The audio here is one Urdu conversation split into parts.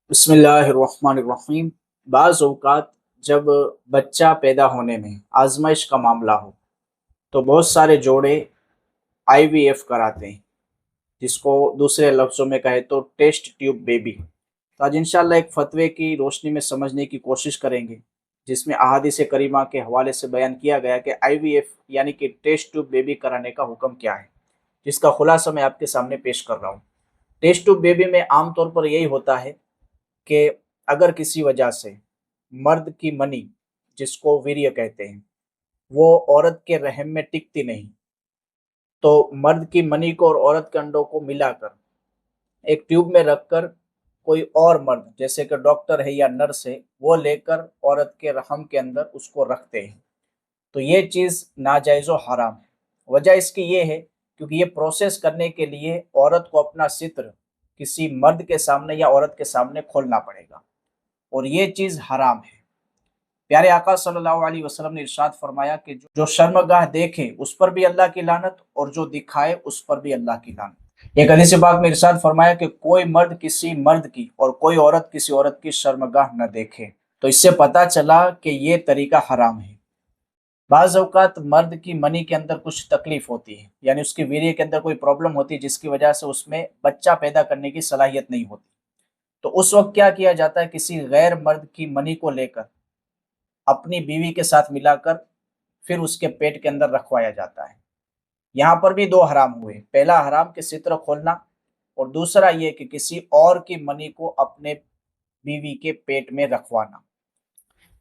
بسم اللہ الرحمن الرحیم۔ بعض اوقات جب بچہ پیدا ہونے میں آزمائش کا معاملہ ہو تو بہت سارے جوڑے آئی وی ایف کراتے ہیں، جس کو دوسرے لفظوں میں کہے تو ٹیسٹ ٹیوب بیبی۔ تو آج انشاءاللہ ایک فتوے کی روشنی میں سمجھنے کی کوشش کریں گے، جس میں احادیث کریمہ کے حوالے سے بیان کیا گیا کہ آئی وی ایف یعنی کہ ٹیسٹ ٹیوب بیبی کرانے کا حکم کیا ہے، جس کا خلاصہ میں آپ کے سامنے پیش کر رہا ہوں۔ ٹیسٹ ٹیوب بیبی میں عام طور پر یہی ہوتا ہے کہ اگر کسی وجہ سے مرد کی منی، جس کو ویریہ کہتے ہیں، وہ عورت کے رحم میں ٹکتی نہیں، تو مرد کی منی کو اور عورت کے انڈوں کو ملا کر ایک ٹیوب میں رکھ کر کوئی اور مرد جیسے کہ ڈاکٹر ہے یا نرس ہے، وہ لے کر عورت کے رحم کے اندر اس کو رکھتے ہیں، تو یہ چیز ناجائز و حرام ہے۔ وجہ اس کی یہ ہے کیونکہ یہ پروسیس کرنے کے لیے عورت کو اپنا ستر کسی مرد کے سامنے یا عورت کے سامنے کھولنا پڑے گا، اور یہ چیز حرام ہے۔ پیارے آقا صلی اللہ علیہ وسلم نے ارشاد فرمایا کہ جو شرمگاہ دیکھے اس پر بھی اللہ کی لعنت، اور جو دکھائے اس پر بھی اللہ کی لعنت۔ ایک حدیث پاک میں ارشاد فرمایا کہ کوئی مرد کسی مرد کی اور کوئی عورت کسی عورت کی شرمگاہ نہ دیکھے۔ تو اس سے پتہ چلا کہ یہ طریقہ حرام ہے۔ بعض اوقات مرد کی منی کے اندر کچھ تکلیف ہوتی ہے، یعنی اس کی ویریہ کے اندر کوئی پرابلم ہوتی ہے جس کی وجہ سے اس میں بچہ پیدا کرنے کی صلاحیت نہیں ہوتی، تو اس وقت کیا کیا جاتا ہے، کسی غیر مرد کی منی کو لے کر اپنی بیوی کے ساتھ ملا کر پھر اس کے پیٹ کے اندر رکھوایا جاتا ہے۔ یہاں پر بھی دو حرام ہوئے، پہلا حرام کہ ستر کھولنا، اور دوسرا یہ کہ کسی اور کی منی کو اپنے بیوی کے پیٹ میں رکھوانا۔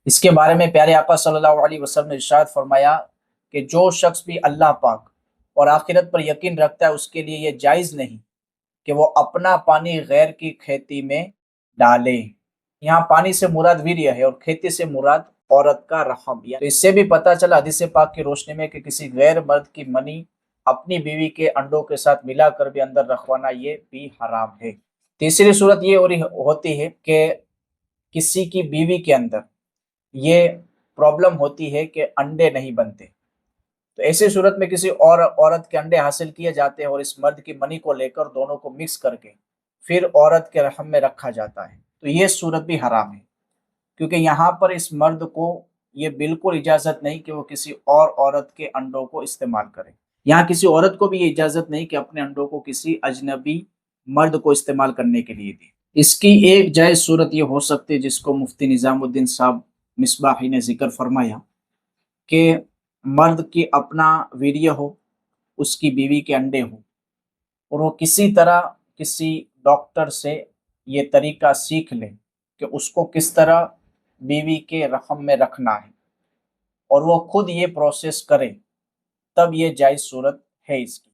اس کے بارے میں پیارے آقا صلی اللہ علیہ وسلم نے ارشاد فرمایا کہ جو شخص بھی اللہ پاک اور آخرت پر یقین رکھتا ہے اس کے لیے یہ جائز نہیں کہ وہ اپنا پانی غیر کی کھیتی میں ڈالے۔ یہاں پانی سے مراد ویریہ ہے اور کھیتی سے مراد عورت کا رحم۔ تو اس سے بھی پتہ چلا حدیث پاک کی روشنی میں کہ کسی غیر مرد کی منی اپنی بیوی کے انڈوں کے ساتھ ملا کر بھی اندر رکھوانا یہ بھی حرام ہے۔ تیسری صورت یہ ہوتی ہے کہ کسی کی بیوی کے اندر یہ پرابلم ہوتی ہے کہ انڈے نہیں بنتے، تو ایسی صورت میں کسی اور عورت کے انڈے حاصل کیے جاتے ہیں اور اس مرد کی منی کو لے کر دونوں کو مکس کر کے پھر عورت کے رحم میں رکھا جاتا ہے، تو یہ صورت بھی حرام ہے، کیونکہ یہاں پر اس مرد کو یہ بالکل اجازت نہیں کہ وہ کسی اور عورت کے انڈوں کو استعمال کرے۔ یہاں کسی عورت کو بھی یہ اجازت نہیں کہ اپنے انڈوں کو کسی اجنبی مرد کو استعمال کرنے کے لیے دے۔ اس کی ایک جائز صورت یہ ہو سکتی ہے جس کو مفتی نظام الدین صاحب مصباحی نے ذکر فرمایا، کہ مرد کی اپنا ویریہ ہو، اس کی بیوی کے انڈے ہوں، اور وہ کسی طرح کسی ڈاکٹر سے یہ طریقہ سیکھ لے کہ اس کو کس طرح بیوی کے رحم میں رکھنا ہے، اور وہ خود یہ پروسیس کرے، تب یہ جائز صورت ہے اس کی۔